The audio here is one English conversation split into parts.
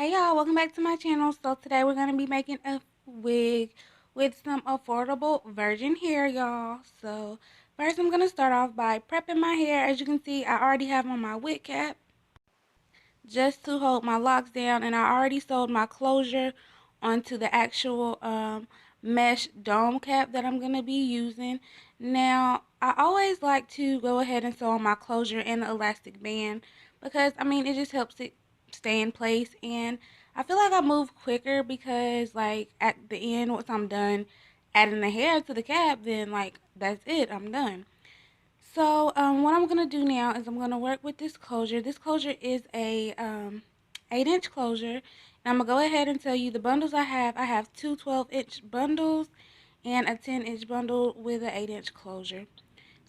Hey y'all, welcome back to my channel. So today we're going to be making a wig with some affordable virgin hair, y'all. So first I'm going to start off by prepping my hair. As you can see, I already have on my wig cap just to hold my locks down, and I already sewed my closure onto the actual mesh dome cap that I'm going to be using. Now, I always like to go ahead and sew on my closure and the elastic band because, I mean, it just helps it stay in place, and I feel like I move quicker because, like, at the end, once I'm done adding the hair to the cap, then, like, that's it, I'm done. So, what I'm going to do now is I'm going to work with this closure. This closure is a 8-inch closure. And I'm going to go ahead and tell you the bundles I have. I have two 12-inch bundles and a 10-inch bundle with an 8-inch closure.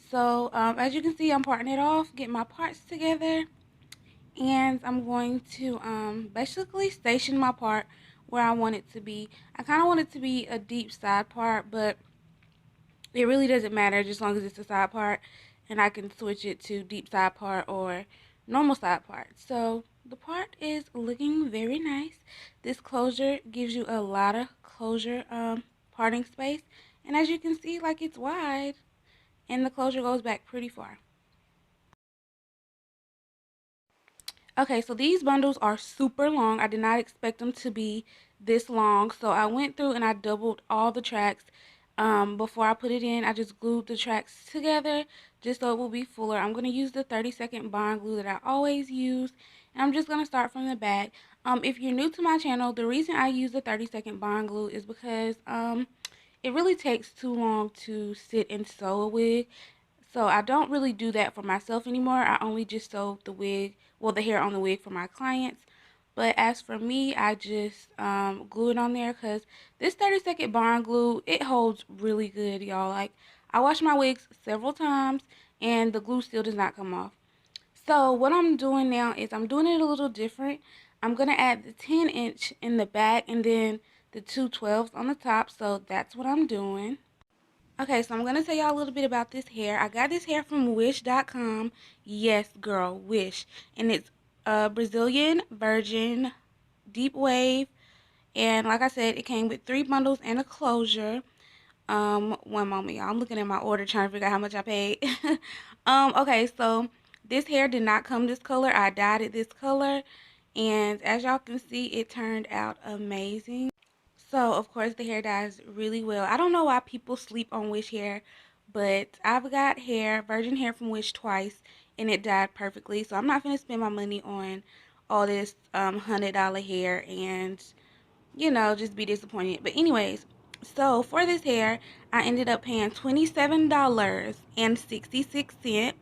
So, as you can see, I'm parting it off, getting my parts together. And I'm going to basically station my part where I want it to be. I kind of want it to be a deep side part, but it really doesn't matter just as long as it's a side part, and I can switch it to deep side part or normal side part. So the part is looking very nice. This closure gives you a lot of closure parting space, and as you can see, like, it's wide and the closure goes back pretty far. Okay, so these bundles are super long. I did not expect them to be this long. So I went through and I doubled all the tracks. Before I put it in, I just glued the tracks together just so it will be fuller. I'm going to use the 30-second bond glue that I always use. And I'm just going to start from the back. If you're new to my channel, the reason I use the 30-second bond glue is because it really takes too long to sit and sew a wig. So I don't really do that for myself anymore. I only just sew the wig, well, the hair on the wig for my clients. But as for me, I just glue it on there because this 30-second bond glue, it holds really good, y'all. Like, I wash my wigs several times and the glue still does not come off. So what I'm doing now is I'm doing it a little different. I'm going to add the 10-inch in the back and then the two 12s on the top. So that's what I'm doing. Okay, so I'm going to tell y'all a little bit about this hair. I got this hair from Wish.com. Yes, girl, Wish. And it's a Brazilian virgin deep wave. And like I said, it came with 3 bundles and a closure. One moment, y'all. I'm looking at my order trying to figure out how much I paid. Okay, so this hair did not come this color. I dyed it this color. And as y'all can see, it turned out amazing. So, of course, the hair dyes really well. I don't know why people sleep on Wish hair, but I've got hair, virgin hair from Wish twice, and it dyed perfectly. So I'm not going to spend my money on all this $100 hair and, just be disappointed. But anyways, so for this hair, I ended up paying $27.66.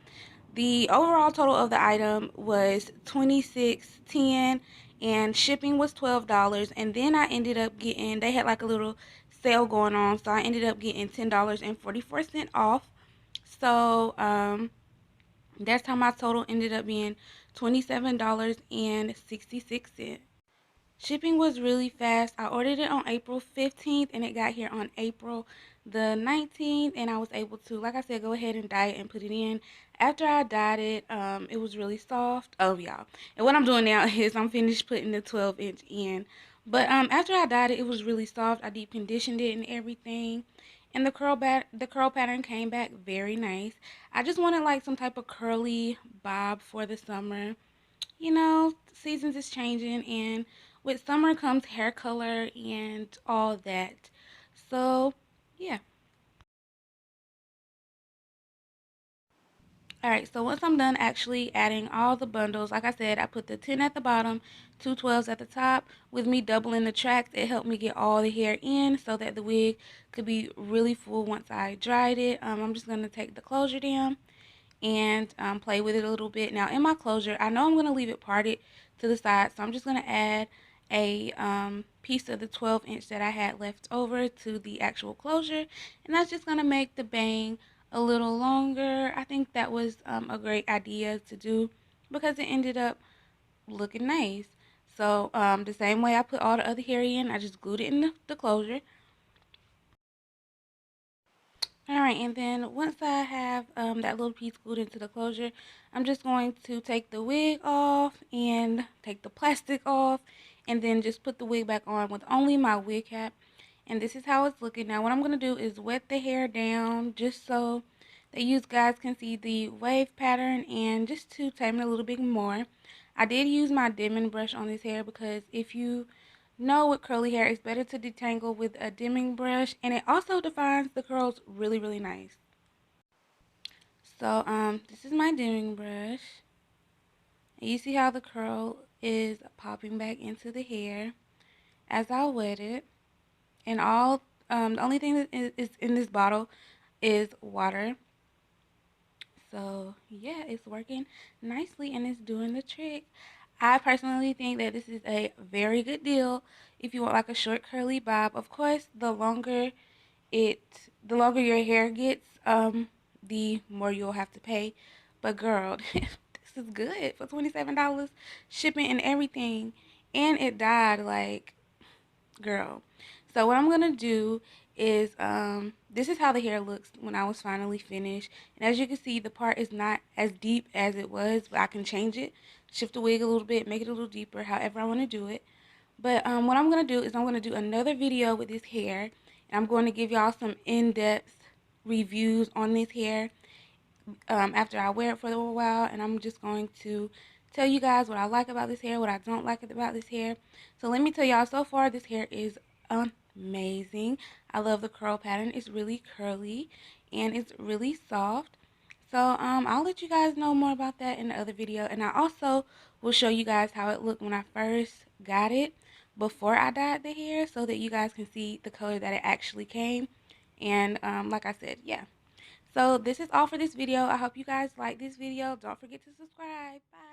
The overall total of the item was $26.10 and shipping was $12, and then I ended up getting, they had like a little sale going on, so I ended up getting $10.44 off. So that's how my total ended up being $27.66. Shipping was really fast. I ordered it on April 15th and it got here on April the 19th, and I was able to, like I said, go ahead and dye it and put it in. After I dyed it, it was really soft. Oh, y'all. And what I'm doing now is I'm finished putting the 12-inch in. But after I dyed it, it was really soft. I deep conditioned it and everything. And the curl pattern came back very nice. I just wanted like some type of curly bob for the summer. Seasons is changing, and with summer comes hair color and all that. So, yeah. Alright, so once I'm done actually adding all the bundles, like I said, I put the 10 at the bottom, two 12s at the top. With me doubling the tracks, it helped me get all the hair in so that the wig could be really full once I dried it. I'm just going to take the closure down and play with it a little bit. Now, in my closure, I know I'm going to leave it parted to the side, so I'm just going to add a piece of the 12-inch that I had left over to the actual closure, and that's just going to make the bang a little longer. I think that was a great idea to do because it ended up looking nice. So the same way I put all the other hair in, I just glued it in the closure. Alright, and then once I have that little piece glued into the closure, I'm just going to take the wig off and take the plastic off and then just put the wig back on with only my wig cap. And this is how it's looking. Now what I'm going to do is wet the hair down just so that you guys can see the wave pattern and just to tame it a little bit more. I did use my dimming brush on this hair because if you know with curly hair, it's better to detangle with a dimming brush, and it also defines the curls really, really nice. So, this is my dimming brush. And you see how the curl is popping back into the hair as I wet it. And the only thing that is in this bottle is water. So, yeah, it's working nicely and it's doing the trick. I personally think that this is a very good deal if you want like a short curly bob. Of course, the longer your hair gets, the more you'll have to pay. But girl, this is good for $27, shipping and everything. And it dyed like, girl. So what I'm gonna do is this is how the hair looks when I was finally finished. And as you can see, the part is not as deep as it was, but I can change it, shift the wig a little bit, make it a little deeper, however I want to do it. But what I'm going to do is I'm going to do another video with this hair, and I'm going to give y'all some in-depth reviews on this hair after I wear it for a little while, and I'm just going to tell you guys what I like about this hair, what I don't like about this hair. So let me tell y'all, so far this hair is amazing. I love the curl pattern. It's really curly, and it's really soft. So I'll let you guys know more about that in the other video, and I also will show you guys how it looked when I first got it before I dyed the hair so that you guys can see the color that it actually came. And like I said, yeah. So this is all for this video. I hope you guys like this video. Don't forget to subscribe. Bye.